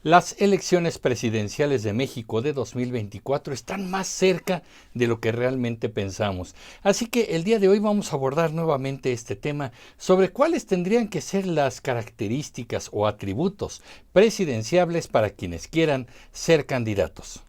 Las elecciones presidenciales de México de 2024 están más cerca de lo que realmente pensamos. Así que el día de hoy vamos a abordar nuevamente este tema sobre cuáles tendrían que ser las características o atributos presidenciables para quienes quieran ser candidatos.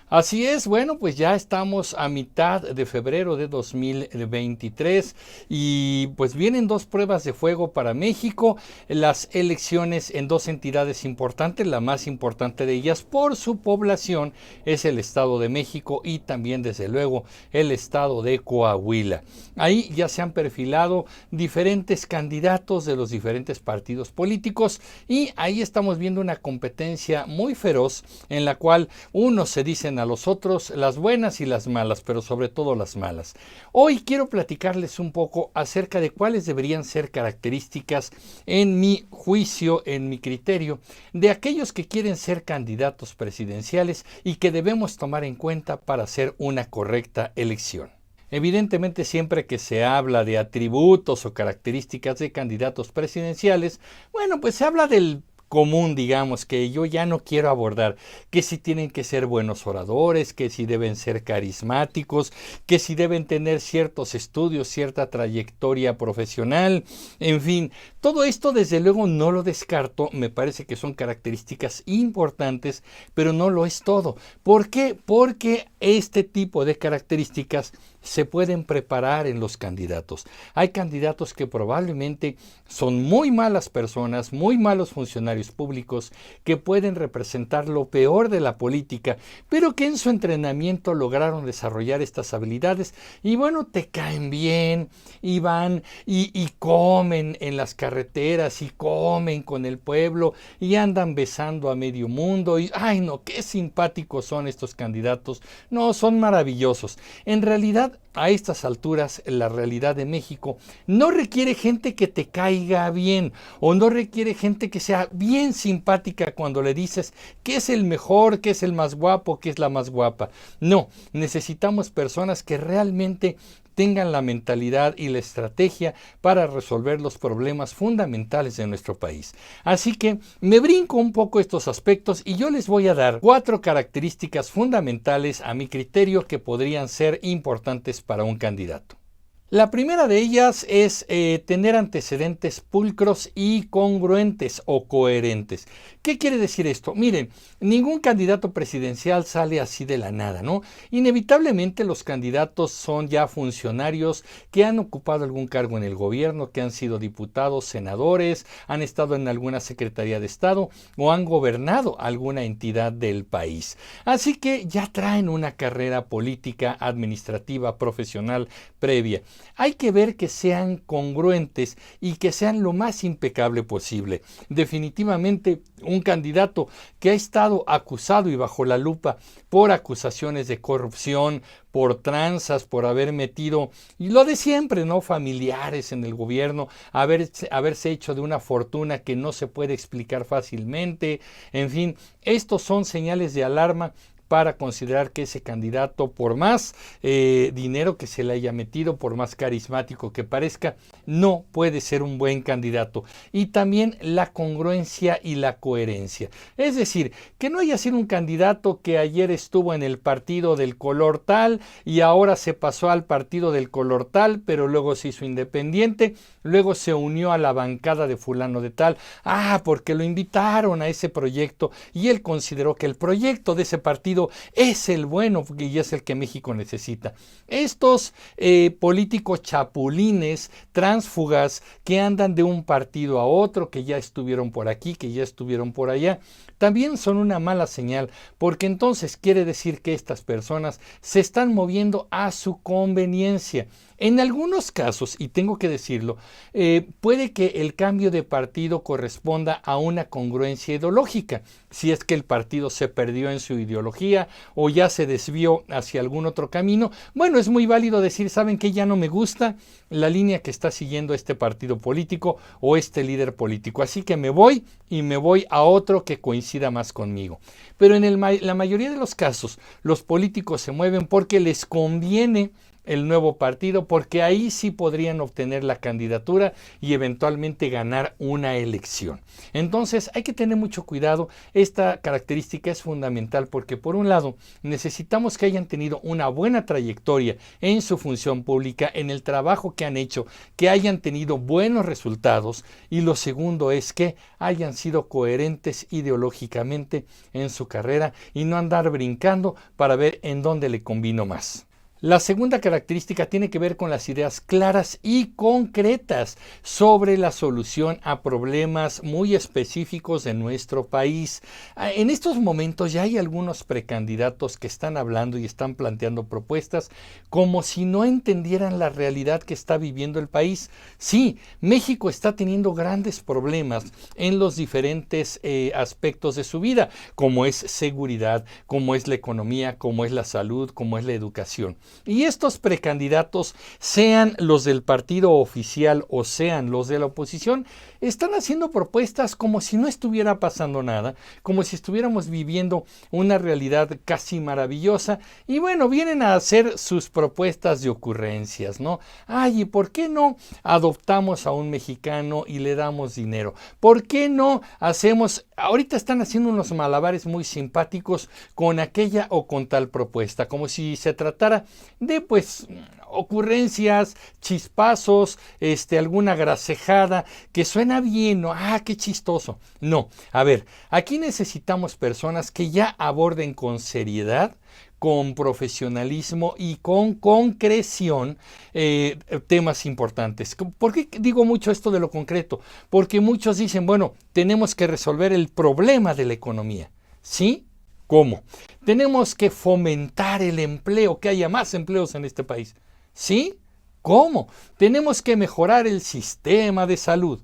Así es, bueno, pues ya estamos a mitad de febrero de 2023 y pues vienen dos pruebas de fuego para México, las elecciones en dos entidades importantes, la más importante de ellas por su población es el Estado de México y también desde luego el Estado de Coahuila. Ahí ya se han perfilado diferentes candidatos de los diferentes partidos políticos y ahí estamos viendo una competencia muy feroz en la cual unos se dicen a los otros las buenas y las malas, pero sobre todo las malas. Hoy quiero platicarles un poco acerca de cuáles deberían ser características, en mi juicio, en mi criterio, de aquellos que quieren ser candidatos presidenciales y que debemos tomar en cuenta para hacer una correcta elección. Evidentemente, siempre que se habla de atributos o características de candidatos presidenciales, bueno, pues se habla del común, digamos, que yo ya no quiero abordar, que si tienen que ser buenos oradores, que si deben ser carismáticos, que si deben tener ciertos estudios, cierta trayectoria profesional, en fin, todo esto desde luego no lo descarto, me parece que son características importantes, pero no lo es todo. ¿Por qué? Porque este tipo de características se pueden preparar en los candidatos. Hay candidatos que probablemente son muy malas personas, muy malos funcionarios públicos, que pueden representar lo peor de la política, pero que en su entrenamiento lograron desarrollar estas habilidades y bueno, te caen bien y van y comen en las carreteras y comen con el pueblo y andan besando a medio mundo y ¡ay no! ¡Qué simpáticos son estos candidatos! No, son maravillosos. En realidad, a estas alturas, la realidad de México no requiere gente que te caiga bien o no requiere gente que sea bien simpática cuando le dices que es el mejor, que es el más guapo, que es la más guapa. No, necesitamos personas que realmente tengan la mentalidad y la estrategia para resolver los problemas fundamentales de nuestro país. Así que me brinco un poco estos aspectos y yo les voy a dar 4 características fundamentales a mi criterio que podrían ser importantes para un candidato. La primera de ellas es tener antecedentes pulcros y congruentes o coherentes. ¿Qué quiere decir esto? Miren, ningún candidato presidencial sale así de la nada, ¿no? Inevitablemente los candidatos son ya funcionarios que han ocupado algún cargo en el gobierno, que han sido diputados, senadores, han estado en alguna secretaría de Estado o han gobernado alguna entidad del país. Así que ya traen una carrera política, administrativa, profesional previa. Hay que ver que sean congruentes y que sean lo más impecable posible. Definitivamente, un candidato que ha estado acusado y bajo la lupa por acusaciones de corrupción, por tranzas, por haber metido, y lo de siempre, ¿no? Familiares en el gobierno, haberse hecho de una fortuna que no se puede explicar fácilmente. En fin, estos son señales de alarma para considerar que ese candidato, por más dinero que se le haya metido, por más carismático que parezca, no puede ser un buen candidato. Y también la congruencia y la coherencia. Es decir, que no haya sido un candidato que ayer estuvo en el partido del color tal y ahora se pasó al partido del color tal, pero luego se hizo independiente, luego se unió a la bancada de fulano de tal, porque lo invitaron a ese proyecto y él consideró que el proyecto de ese partido es el bueno y es el que México necesita. Estos políticos chapulines, tránsfugas, que andan de un partido a otro, que ya estuvieron por aquí, que ya estuvieron por allá, también son una mala señal, porque entonces quiere decir que estas personas se están moviendo a su conveniencia. En algunos casos, y tengo que decirlo, puede que el cambio de partido corresponda a una congruencia ideológica, si es que el partido se perdió en su ideología o ya se desvió hacia algún otro camino. Bueno, es muy válido decir, ¿saben qué? Ya no me gusta la línea que está siguiendo este partido político o este líder político, así que me voy y me voy a otro que coincida más conmigo. Pero en la mayoría de los casos, los políticos se mueven porque les conviene el nuevo partido, porque ahí sí podrían obtener la candidatura y eventualmente ganar una elección. Entonces hay que tener mucho cuidado. Esta característica es fundamental porque, por un lado, necesitamos que hayan tenido una buena trayectoria en su función pública, en el trabajo que han hecho, que hayan tenido buenos resultados, y lo segundo es que hayan sido coherentes ideológicamente en su carrera y no andar brincando para ver en dónde le convino más. La segunda característica tiene que ver con las ideas claras y concretas sobre la solución a problemas muy específicos de nuestro país. En estos momentos ya hay algunos precandidatos que están hablando y están planteando propuestas como si no entendieran la realidad que está viviendo el país. Sí, México está teniendo grandes problemas en los diferentes aspectos de su vida, como es seguridad, como es la economía, como es la salud, como es la educación. Y estos precandidatos, sean los del partido oficial o sean los de la oposición, están haciendo propuestas como si no estuviera pasando nada, como si estuviéramos viviendo una realidad casi maravillosa. Y bueno, vienen a hacer sus propuestas de ocurrencias, ¿no? Ay, ¿y por qué no adoptamos a un mexicano y le damos dinero? ¿Por qué no hacemos? Ahorita están haciendo unos malabares muy simpáticos con aquella o con tal propuesta, como si se tratara de pues ocurrencias, chispazos, alguna grasejada que suena bien, ¿no? Ah, qué chistoso. No, a ver, aquí necesitamos personas que ya aborden con seriedad, con profesionalismo y con concreción temas importantes. ¿Por qué digo mucho esto de lo concreto? Porque muchos dicen, bueno, tenemos que resolver el problema de la economía. ¿Sí? ¿Cómo? Tenemos que fomentar el empleo, que haya más empleos en este país. ¿Sí? ¿Cómo? Tenemos que mejorar el sistema de salud.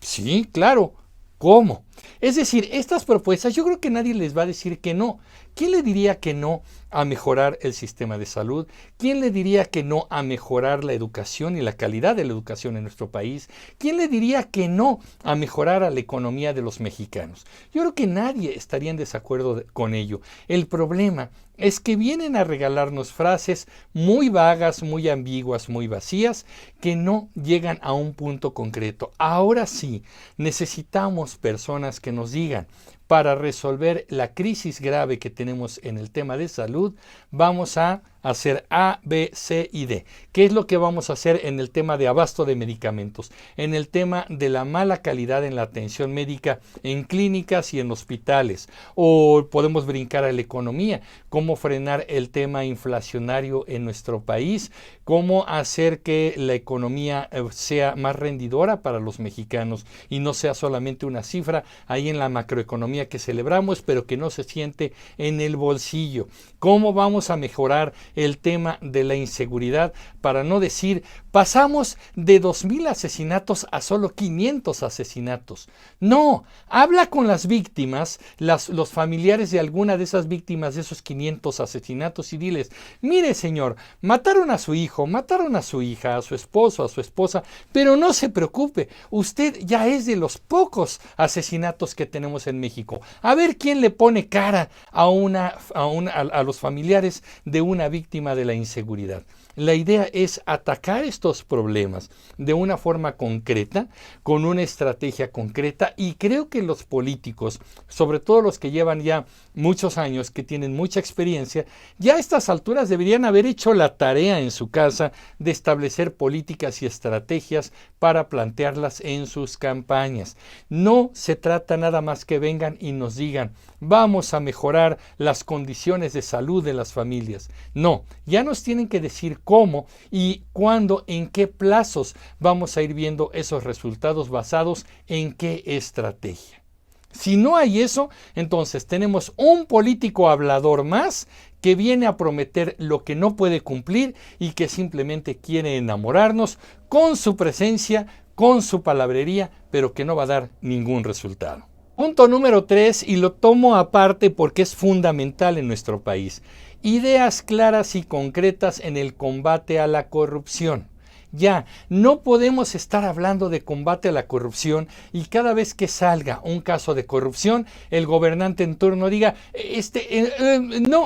Sí, claro. ¿Cómo? Es decir, estas propuestas yo creo que nadie les va a decir que no. ¿Quién le diría que no a mejorar el sistema de salud? ¿Quién le diría que no a mejorar la educación y la calidad de la educación en nuestro país? ¿Quién le diría que no a mejorar a la economía de los mexicanos? Yo creo que nadie estaría en desacuerdo con ello. El problema es que vienen a regalarnos frases muy vagas, muy ambiguas, muy vacías, que no llegan a un punto concreto. Ahora sí, necesitamos personas que nos digan, para resolver la crisis grave que tenemos en el tema de salud, vamos a hacer A, B, C y D. ¿Qué es lo que vamos a hacer en el tema de abasto de medicamentos? En el tema de la mala calidad en la atención médica en clínicas y en hospitales. O podemos brincar a la economía. ¿Cómo frenar el tema inflacionario en nuestro país? ¿Cómo hacer que la economía sea más rendidora para los mexicanos y no sea solamente una cifra ahí en la macroeconomía que celebramos, pero que no se siente en el bolsillo? ¿Cómo vamos a mejorar el tema de la inseguridad? Para no decir, pasamos de 2,000 asesinatos a solo 500 asesinatos. No, habla con las víctimas, los familiares de alguna de esas víctimas de esos 500 asesinatos y diles, mire señor, mataron a su hijo, mataron a su hija, a su esposo, a su esposa, pero no se preocupe, usted ya es de los pocos asesinatos que tenemos en México. A ver quién le pone cara a los familiares de una víctima de la inseguridad. La idea es atacar estos problemas de una forma concreta, con una estrategia concreta, y creo que los políticos, sobre todo los que llevan ya muchos años, que tienen mucha experiencia, ya a estas alturas deberían haber hecho la tarea en su casa de establecer políticas y estrategias para plantearlas en sus campañas. No se trata nada más que vengan y nos digan, vamos a mejorar las condiciones de salud de las familias. No, ya nos tienen que decir cómo y cuándo, en qué plazos vamos a ir viendo esos resultados basados en qué estrategia. Si no hay eso, entonces tenemos un político hablador más que viene a prometer lo que no puede cumplir y que simplemente quiere enamorarnos con su presencia, con su palabrería, pero que no va a dar ningún resultado. Punto número 3, y lo tomo aparte porque es fundamental en nuestro país. Ideas claras y concretas en el combate a la corrupción. ya, no podemos estar hablando de combate a la corrupción y cada vez que salga un caso de corrupción, el gobernante en turno diga,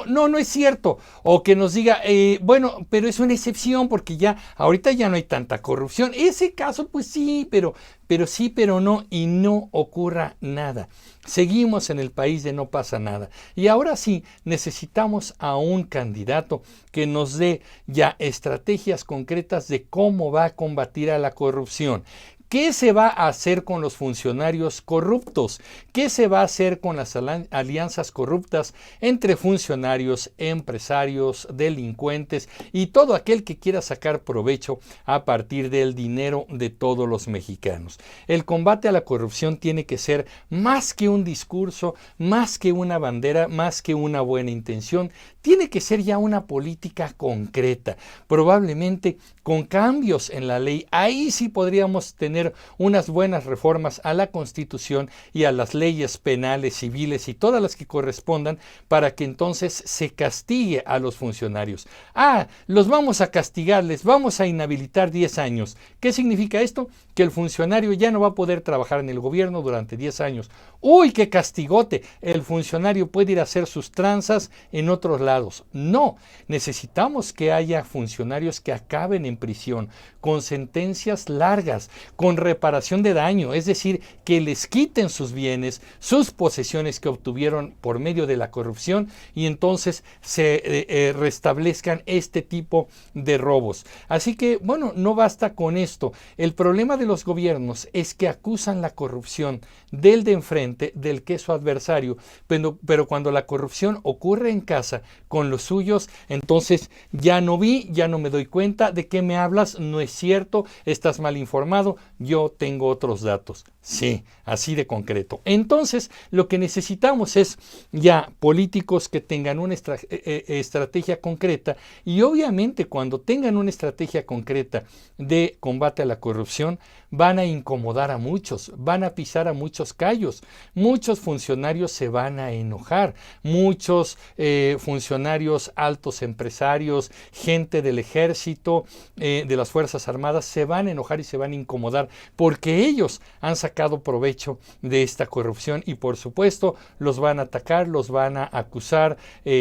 no es cierto, o que nos diga, bueno, pero es una excepción porque ya, ahorita ya no hay tanta corrupción. Ese caso, pues sí, pero sí, pero no, y no ocurra nada. Seguimos en el país de no pasa nada. Y ahora sí, necesitamos a un candidato que nos dé ya estrategias concretas de cómo va a combatir a la corrupción. ¿Qué se va a hacer con los funcionarios corruptos? ¿Qué se va a hacer con las alianzas corruptas entre funcionarios, empresarios, delincuentes y todo aquel que quiera sacar provecho a partir del dinero de todos los mexicanos? El combate a la corrupción tiene que ser más que un discurso, más que una bandera, más que una buena intención. Tiene que ser ya una política concreta, probablemente con cambios en la ley. Ahí sí podríamos tener unas buenas reformas a la Constitución y a las leyes penales, civiles y todas las que correspondan para que entonces se castigue a los funcionarios. Los vamos a castigar, les vamos a inhabilitar 10 años. ¿Qué significa esto? Que el funcionario ya no va a poder trabajar en el gobierno durante 10 años. ¡Uy, qué castigote! El funcionario puede ir a hacer sus tranzas en otros lados. No, necesitamos que haya funcionarios que acaben en prisión, con sentencias largas, con reparación de daño, es decir, que les quiten sus bienes, sus posesiones que obtuvieron por medio de la corrupción y entonces se restablezcan este tipo de robos. Así que, bueno, no basta con esto. El problema de los gobiernos es que acusan la corrupción del de enfrente, del que es su adversario, pero cuando la corrupción ocurre en casa con los suyos, entonces ya no vi, ya no me doy cuenta, de qué me hablas, no es cierto, estás mal informado, yo tengo otros datos. Sí, así de concreto. Entonces, lo que necesitamos es ya políticos que tengan una estrategia concreta y obviamente cuando tengan una estrategia concreta de combate a la corrupción, van a incomodar a muchos, van a pisar a muchos callos, muchos funcionarios se van a enojar, muchos funcionarios, altos empresarios, gente del ejército, de las Fuerzas Armadas, se van a enojar y se van a incomodar porque ellos han sacado provecho de esta corrupción y por supuesto los van a atacar, los van a acusar,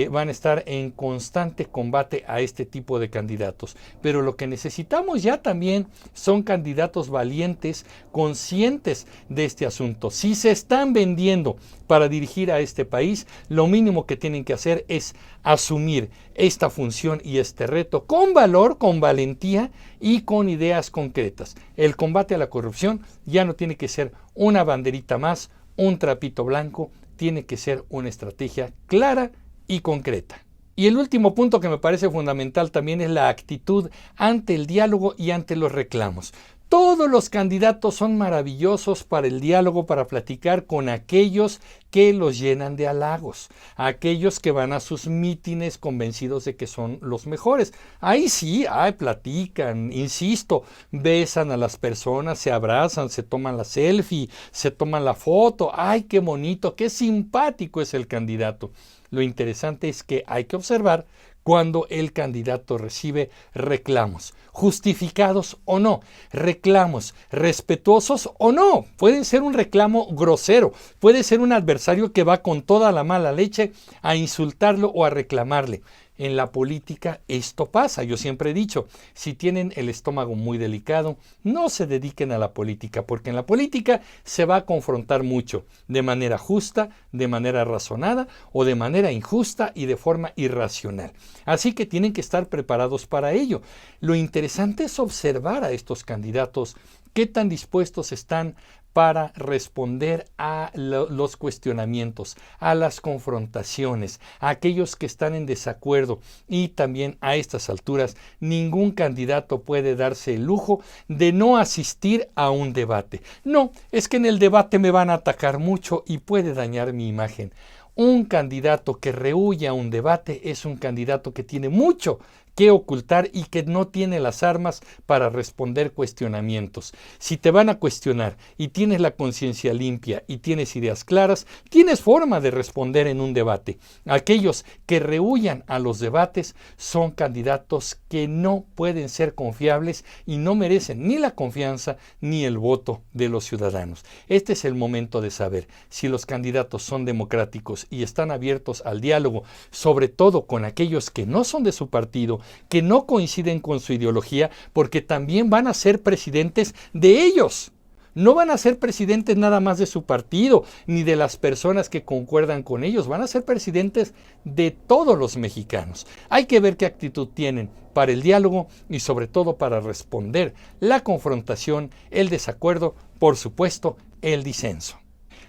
van a estar en constante combate a este tipo de candidatos. Pero lo que necesitamos ya también son candidatos valientes, conscientes de este asunto. Si se están vendiendo para dirigir a este país, lo mínimo que tienen que hacer es asumir esta función y este reto con valor, con valentía y con ideas concretas. El combate a la corrupción ya no tiene que ser una banderita más, un trapito blanco, tiene que ser una estrategia clara y concreta. Y el último punto que me parece fundamental también es la actitud ante el diálogo y ante los reclamos. Todos los candidatos son maravillosos para el diálogo, para platicar con aquellos que los llenan de halagos, aquellos que van a sus mítines convencidos de que son los mejores. Ahí sí, platican, insisto, besan a las personas, se abrazan, se toman la selfie, se toman la foto. ¡Ay, qué bonito, qué simpático es el candidato! Lo interesante es que hay que observar cuando el candidato recibe reclamos, justificados o no, reclamos respetuosos o no. Puede ser un reclamo grosero, puede ser un adversario que va con toda la mala leche a insultarlo o a reclamarle. En la política esto pasa. Yo siempre he dicho, si tienen el estómago muy delicado, no se dediquen a la política, porque en la política se va a confrontar mucho, de manera justa, de manera razonada o de manera injusta y de forma irracional. Así que tienen que estar preparados para ello. Lo interesante es observar a estos candidatos, qué tan dispuestos están para responder a los cuestionamientos, a las confrontaciones, a aquellos que están en desacuerdo. Y también a estas alturas ningún candidato puede darse el lujo de no asistir a un debate. No, es que en el debate me van a atacar mucho y puede dañar mi imagen. Un candidato que rehúye a un debate es un candidato que tiene mucho que ocultar y que no tiene las armas para responder cuestionamientos. Si te van a cuestionar y tienes la conciencia limpia y tienes ideas claras, tienes forma de responder en un debate. Aquellos que rehúyan a los debates son candidatos que no pueden ser confiables y no merecen ni la confianza ni el voto de los ciudadanos. Este es el momento de saber si los candidatos son democráticos y están abiertos al diálogo, sobre todo con aquellos que no son de su partido, que no coinciden con su ideología, porque también van a ser presidentes de ellos. No van a ser presidentes nada más de su partido, ni de las personas que concuerdan con ellos. Van a ser presidentes de todos los mexicanos. Hay que ver qué actitud tienen para el diálogo y sobre todo para responder la confrontación, el desacuerdo, por supuesto, el disenso.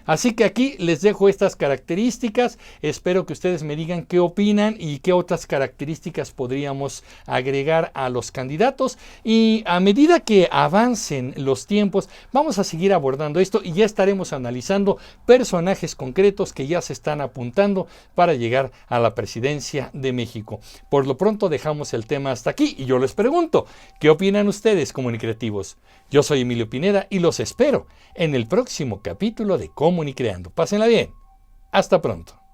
Así que aquí les dejo estas características. Espero que ustedes me digan qué opinan y qué otras características podríamos agregar a los candidatos. Y a medida que avancen los tiempos, vamos a seguir abordando esto y ya estaremos analizando personajes concretos que ya se están apuntando para llegar a la presidencia de México. Por lo pronto dejamos el tema hasta aquí y yo les pregunto, ¿qué opinan ustedes, comunicativos? Yo soy Emilio Pineda y los espero en el próximo capítulo de Comunicreando. Pásenla bien. Hasta pronto.